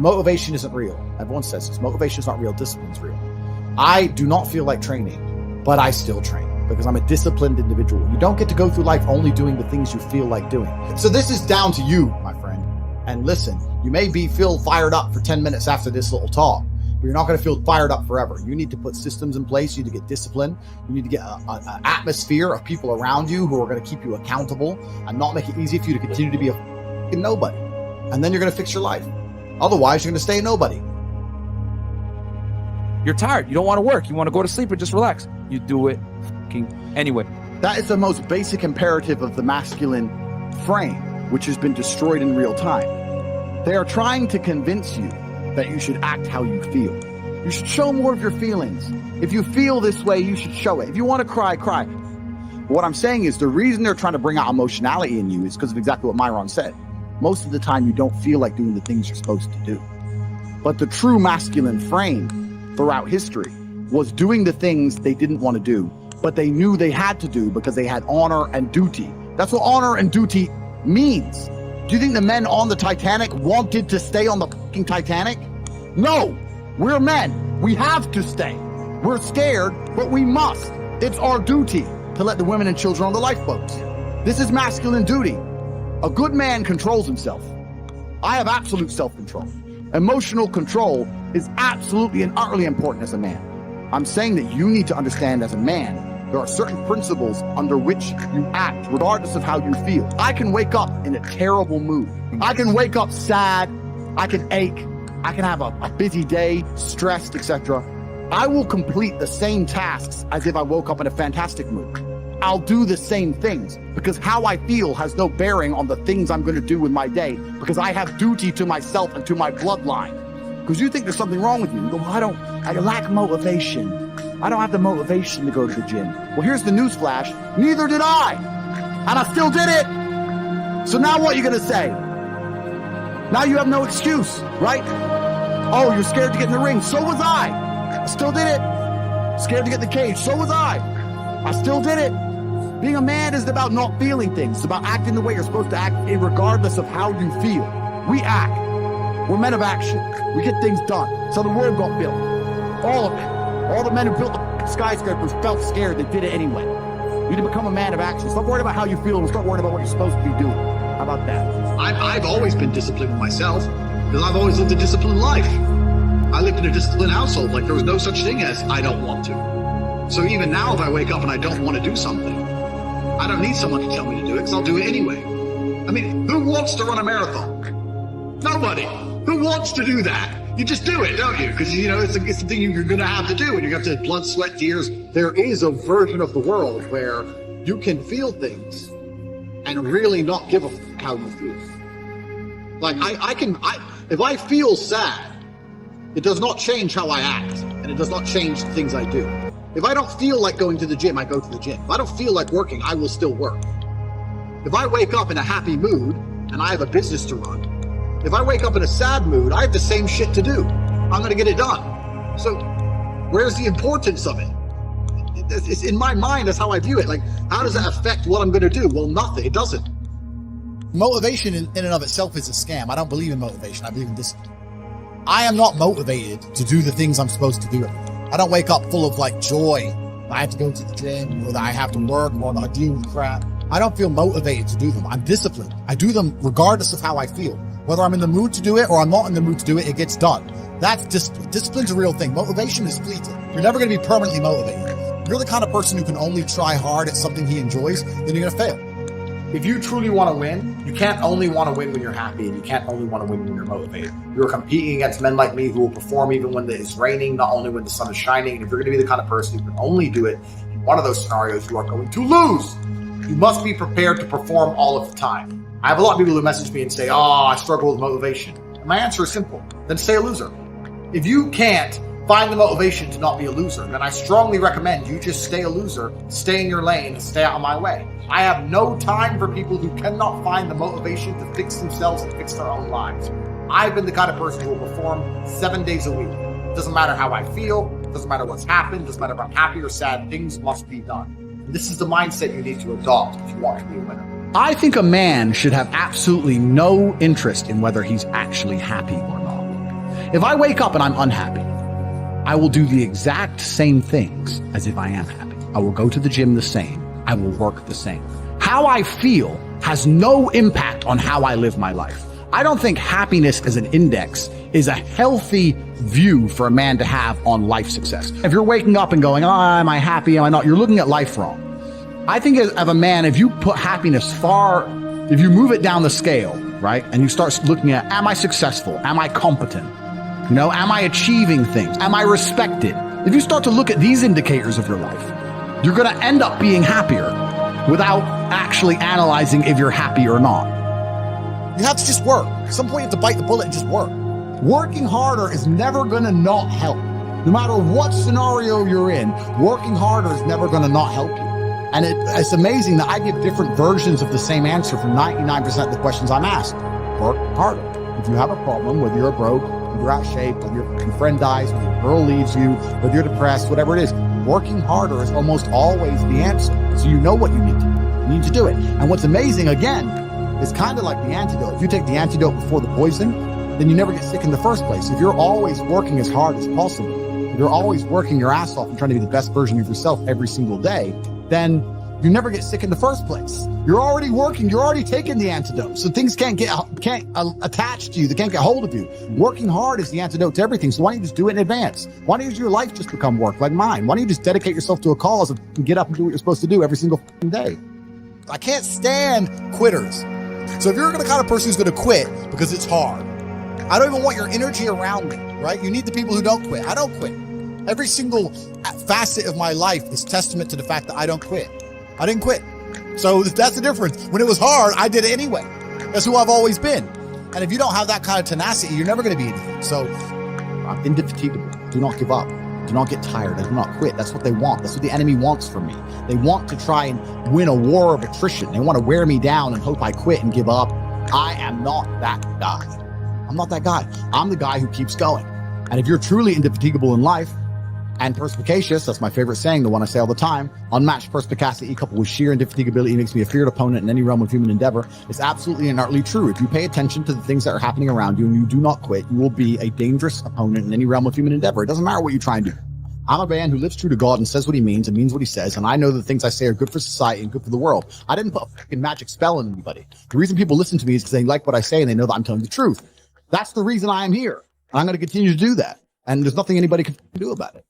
Motivation isn't real. Everyone says this. Motivation is not real. Discipline's real. I do not feel like training, but I still train because I'm a disciplined individual. You don't get to go through life only doing the things you feel like doing. So this is down to you, my friend. And listen, you may feel fired up for 10 minutes after this little talk, but you're not going to feel fired up forever. You need to put systems in place. You need to get discipline. You need to get an atmosphere of people around you who are going to keep you accountable and not make it easy for you to continue to be a fucking nobody. And then you're going to fix your life. Otherwise, you're going to stay a nobody. You're tired. You don't want to work. You want to go to sleep and just relax. You do it anyway. That is the most basic imperative of the masculine frame, which has been destroyed in real time. They are trying to convince you that you should act how you feel. You should show more of your feelings. If you feel this way, you should show it. If you want to cry, cry. What I'm saying is the reason they're trying to bring out emotionality in you is because of exactly what Myron said. Most of the time, you don't feel like doing the things you're supposed to do. But the true masculine frame throughout history was doing the things they didn't want to do, but they knew they had to do because they had honor and duty. That's what honor and duty means. Do you think the men on the Titanic wanted to stay on the fucking Titanic? No, we're men. We have to stay. We're scared, but we must. It's our duty to let the women and children on the lifeboats. This is masculine duty. A good man controls himself. I have absolute self-control. Emotional control is absolutely and utterly important as a man. I'm saying that you need to understand as a man, there are certain principles under which you act, regardless of how you feel. I can wake up in a terrible mood. I can wake up sad. I can ache. I can have a busy day, stressed, etc. I will complete the same tasks as if I woke up in a fantastic mood. I'll do the same things because how I feel has no bearing on the things I'm going to do with my day because I have duty to myself and to my bloodline. Because you think there's something wrong with you. You go, I lack motivation. I don't have the motivation to go to the gym. Well, here's the news flash. Neither did I. And I still did it. So now what are you going to say? Now you have no excuse, right? Oh, you're scared to get in the ring. So was I. I still did it. Scared to get in the cage. So was I. I still did it. Being a man isn't about not feeling things. It's about acting the way you're supposed to act regardless of how you feel. We act. We're men of action. We get things done. So the world got built. All of it. All the men who built the skyscrapers felt scared. They did it anyway. You need to become a man of action. Stop worrying about how you feel and start worrying about what you're supposed to be doing. How about that? I've always been disciplined with myself because I've always lived a disciplined life. I lived in a disciplined household. Like there was no such thing as I don't want to. So even now, if I wake up and I don't want to do something, I don't need someone to tell me to do it because I'll do it anyway. I mean, who wants to run a marathon? Nobody. Who wants to do that? You just do it, don't you? Because, you know, it's the thing you're going to have to do, and you have to blood, sweat, tears. There is a version of the world where you can feel things and really not give a fuck how you feel. Like, if I feel sad, it does not change how I act, and it does not change the things I do. If I don't feel like going to the gym, I go to the gym. If I don't feel like working, I will still work. If I wake up in a happy mood and I have a business to run, if I wake up in a sad mood, I have the same shit to do. I'm going to get it done. So where's the importance of it? It's in my mind, that's how I view it. Like, how does that affect what I'm going to do? Well, nothing. It doesn't. Motivation in and of itself is a scam. I don't believe in motivation. I believe in discipline. I am not motivated to do the things I'm supposed to do. I don't wake up full of like joy. I have to go to the gym, or that I have to work, or that I deal with crap. I don't feel motivated to do them. I'm disciplined. I do them regardless of how I feel. Whether I'm in the mood to do it or I'm not in the mood to do it, it gets done. That's discipline. Discipline's a real thing. Motivation is fleeting. You're never going to be permanently motivated. If you're the kind of person who can only try hard at something he enjoys, then you're going to fail. If you truly want to win, you can't only want to win when you're happy, and you can't only want to win when you're motivated. You're competing against men like me who will perform even when it's raining, not only when the sun is shining. And if you're going to be the kind of person who can only do it in one of those scenarios, you are going to lose. You must be prepared to perform all of the time. I have a lot of people who message me and say, I struggle with motivation. And my answer is simple. Then stay a loser. If you can't find the motivation to not be a loser, then I strongly recommend you just stay a loser, stay in your lane, and stay out of my way. I have no time for people who cannot find the motivation to fix themselves and fix their own lives. I've been the kind of person who will perform 7 days a week. It doesn't matter how I feel, it doesn't matter what's happened, it doesn't matter if I'm happy or sad, things must be done. And this is the mindset you need to adopt if you want to be a winner. I think a man should have absolutely no interest in whether he's actually happy or not. If I wake up and I'm unhappy, I will do the exact same things as if I am happy. I will go to the gym the same. I will work the same. How I feel has no impact on how I live my life. I don't think happiness as an index is a healthy view for a man to have on life success. If you're waking up and going, oh, am I happy? Am I not? You're looking at life wrong. I think of a man, if you put happiness if you move it down the scale, right? And you start looking at, am I successful? Am I competent? You know, am I achieving things? Am I respected? If you start to look at these indicators of your life, you're going to end up being happier without actually analyzing if you're happy or not. You have to just work. At some point, you have to bite the bullet and just work. Working harder is never going to not help. No matter what scenario you're in, working harder is never going to not help you. And it's amazing that I give different versions of the same answer for 99% of the questions I'm asked. Work harder. If you have a problem, whether you're broke, whether you're out of shape, whether your friend dies, whether your girl leaves you, whether you're depressed, whatever it is, working harder is almost always the answer. So you know what you need to do. You need to do it. And what's amazing, again, is kind of like the antidote. If you take the antidote before the poison, then you never get sick in the first place. If you're always working as hard as possible, if you're always working your ass off and trying to be the best version of yourself every single day, then you never get sick in the first place. You're already working. You're already taking the antidote. So things can't attach to you. They can't get hold of you. Working hard is the antidote to everything. So why don't you just do it in advance? Why don't your life just become work like mine? Why don't you just dedicate yourself to a cause and get up and do what you're supposed to do every single day? I can't stand quitters. So if you're the kind of person who's going to quit because it's hard, I don't even want your energy around me, right? You need the people who don't quit. I don't quit. Every single facet of my life is testament to the fact that I don't quit. I didn't quit. So that's the difference. When it was hard, I did it anyway. That's who I've always been. And if you don't have that kind of tenacity, you're never going to be anything. So I'm indefatigable. Do not give up. Do not get tired. I do not quit. That's what they want. That's what the enemy wants from me. They want to try and win a war of attrition. They want to wear me down and hope I quit and give up. I am not that guy. I'm not that guy. I'm the guy who keeps going. And if you're truly indefatigable in life, and perspicacious, that's my favorite saying, the one I say all the time, unmatched perspicacity coupled with sheer indefatigability makes me a feared opponent in any realm of human endeavor. It's absolutely and utterly true. If you pay attention to the things that are happening around you and you do not quit, you will be a dangerous opponent in any realm of human endeavor. It doesn't matter what you try and do. I'm a man who lives true to God and says what he means and means what he says, and I know the things I say are good for society and good for the world. I didn't put a fucking magic spell on anybody. The reason people listen to me is because they like what I say and they know that I'm telling the truth. That's the reason I am here. And I'm going to continue to do that. And there's nothing anybody can do about it.